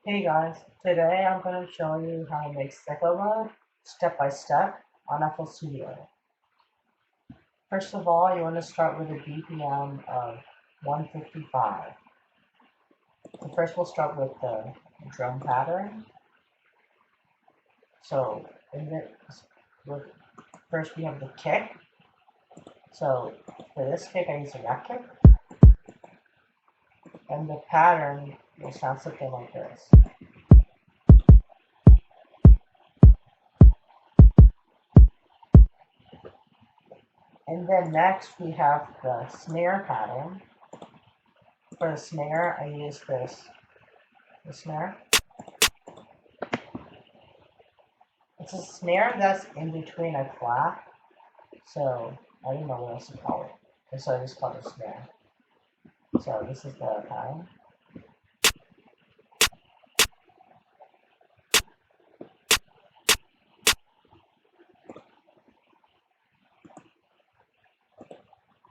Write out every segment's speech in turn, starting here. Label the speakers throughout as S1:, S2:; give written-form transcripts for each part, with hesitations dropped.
S1: Hey guys, today I'm going to show you how to make Sicko Mode step by step on FL Studio. First of all, you want to start with a BPM of 155. So first we'll start with the drum pattern. So first we have the kick. So for this kick I use a rack kick. And the pattern will sound something like this. And then next we have the snare pattern. For the snare, I use the snare. It's a snare that's in between a clap, so I don't know what else to call it. And so I just call it a snare. So this is the pattern.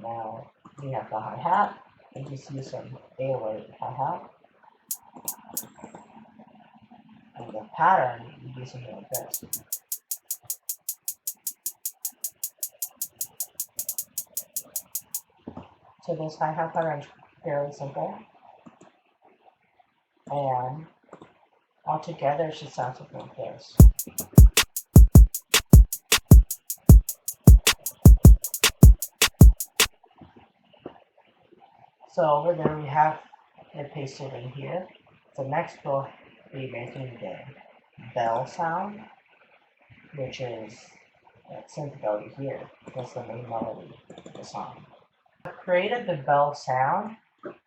S1: Now we have the hi-hat. I just use some 808 hi-hat. And the pattern, you do something like this. So this hi-hat pattern is fairly simple. And altogether it should sound something like this. So over there we have it pasted in here. So next we'll be making the bell sound, which is that synth melody here. That's the main melody of the song. I've created the bell sound,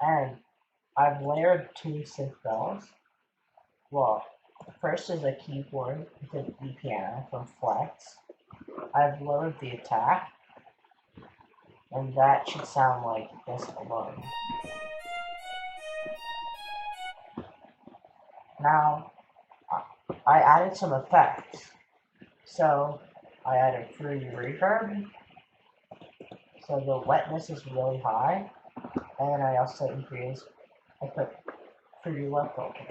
S1: and I've layered two synth bells. Well, first is a keyboard with an E piano from Flex. I've lowered the attack, and that should sound like this alone. Now, I added some effects. So, I added free reverb. So the wetness is really high. And I also I put free left vocal.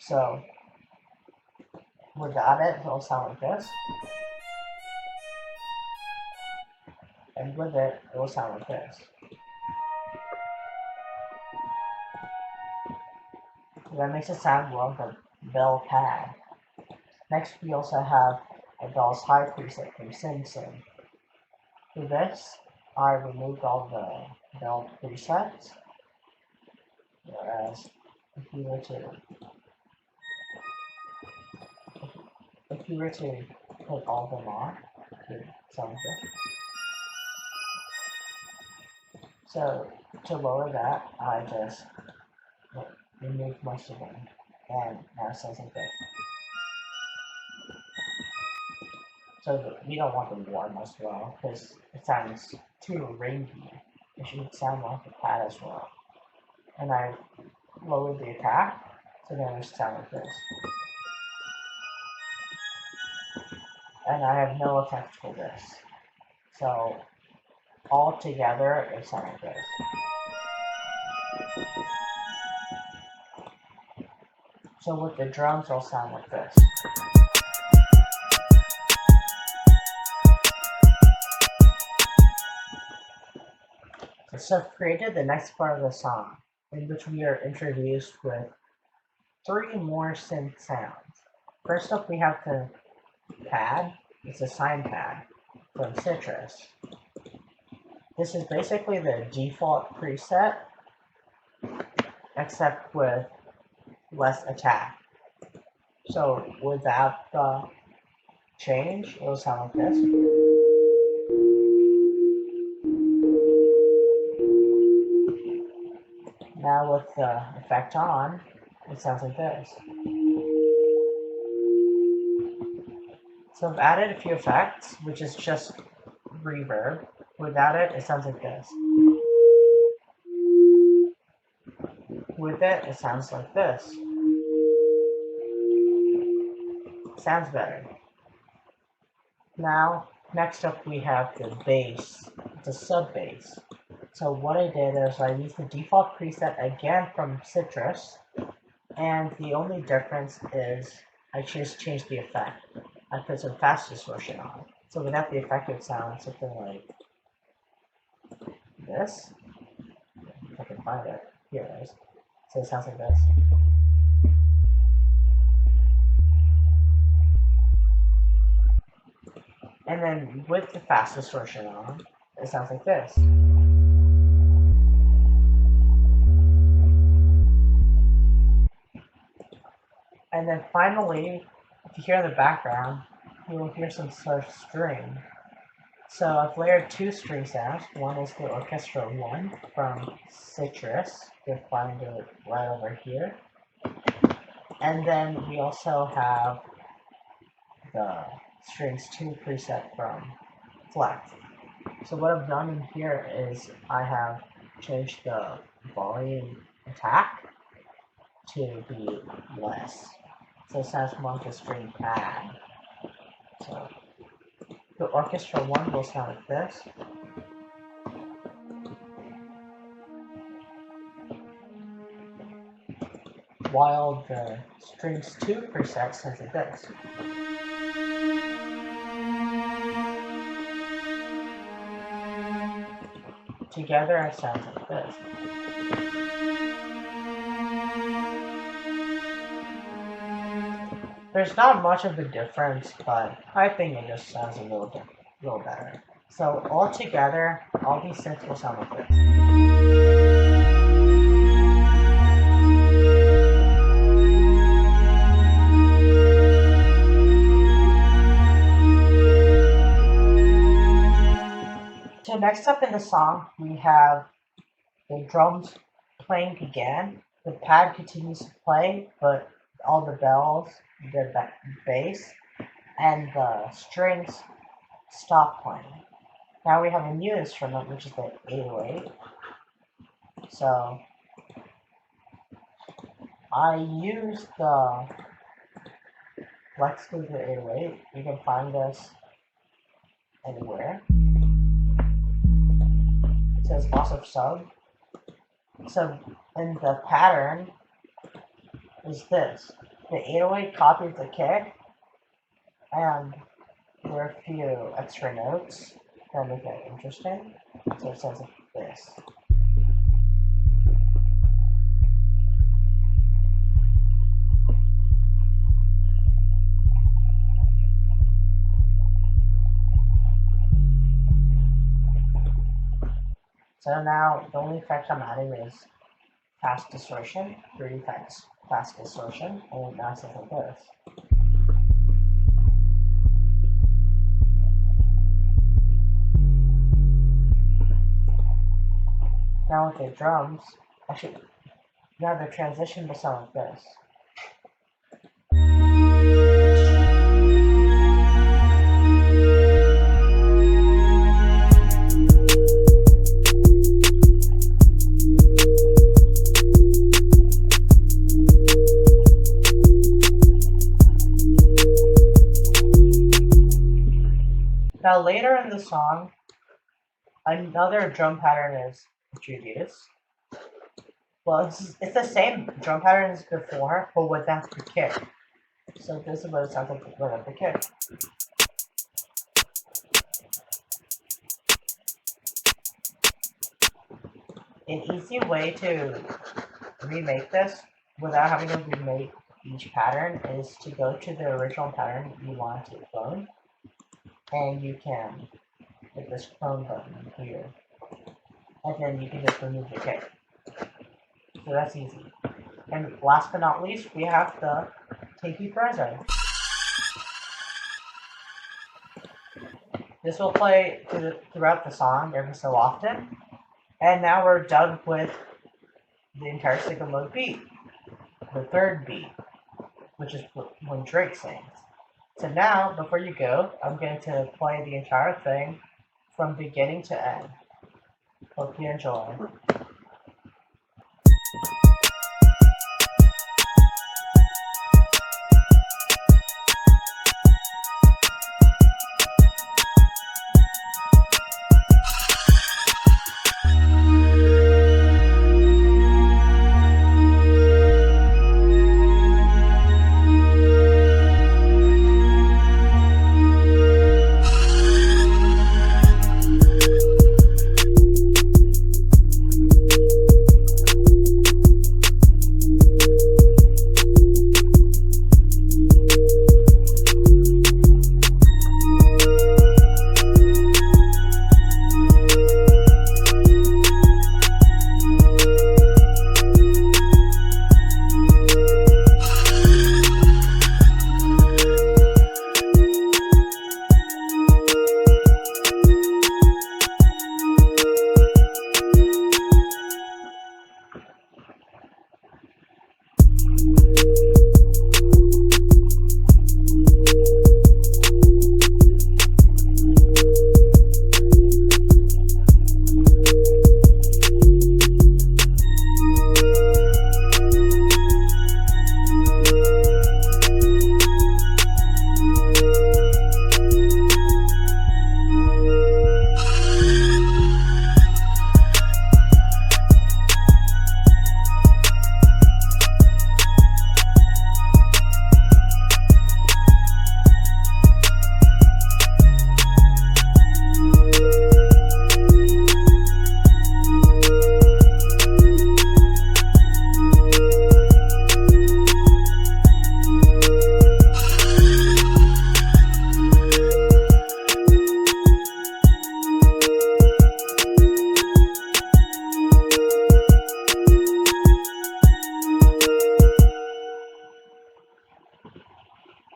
S1: So, without it, it'll sound like this. And with it, it'll sound like this. So that makes it sound more like a bell pad. Next, we also have a bell's high preset from SimSim. For this, I removed all the bell presets. Whereas, if you were to put all of them on, it would sound like this. So to lower that, I just removed most of them, and now it sounds like this. So we don't want them warm as well, because it sounds too ringy. It should sound like a pad as well. And I lowered the attack, so then it should sound like this. And I have no effects for this. So all together, it sounds like this. So with the drums, it'll sound like this. So I've created the next part of the song, in which we are introduced with 3 more synth sounds. First up, we have the pad. It's a sine pad from SYTRUS. This is basically the default preset, except with less attack. So without the change, it will sound like this. Now with the effect on, it sounds like this. So I've added a few effects, which is just reverb. Without it, it sounds like this. With it, it sounds like this. Sounds better. Now, next up we have the bass. It's a sub bass. So what I did is I used the default preset again from SYTRUS, And the only difference is I just changed the effect. I put some fast distortion on. So without the effect, it sounds something like this. If I can find it. Here it is. So it sounds like this. And then with the fast distortion on, it sounds like this. And then finally, if you hear in the background, you will hear some sort of string. So I've layered two string sounds. One is the orchestra one from SYTRUS. You'll find it right over here. And then we also have the strings 2 preset from Flex. So what I've done in here is I have changed the volume attack to be less. So it sounds more like a string pad. So the orchestra one will sound like this. While the strings 2 preset sounds like this. Together it sounds like this. There's not much of a difference, but I think it just sounds a little better. So all together, all these synths will sound like this. So next up in the song, we have the drums playing again. The pad continues to play, but all the bells, the bass, and the strings stop playing. Now we have a new instrument, which is the 808. So I use the Flex to the 808. You can find this anywhere. It says loss of sub. So in the pattern is this. The 808 copies the kick, and there are a few extra notes that make it interesting. So it sounds like this. So now the only effect I'm adding is fast distortion, 3D fast distortion, and now it sounds like this. Now with the drums, actually, now the transition will sound like this. Now later in the song, another drum pattern is introduced. Well, it's the same drum pattern as before, but without the kick. So this is what it sounds like without the kick. An easy way to remake this without having to remake each pattern is to go to the original pattern you want to clone, and you can hit this clone button here, and then you can just remove the kick. So that's easy. And last but not least, we have the Tinky Prezzo. This will play throughout the song every so often. And now we're done with the entire Sicko Mode beat. The third beat, which is when Drake sings. So now, before you go, I'm going to play the entire thing from beginning to end. Hope you enjoy.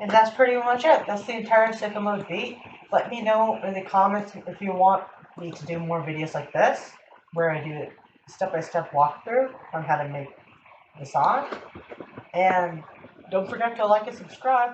S1: And that's pretty much it. That's the entire Sicko Mode beat. Let me know in the comments if you want me to do more videos like this, where I do a step-by-step walkthrough on how to make the song. And don't forget to like and subscribe.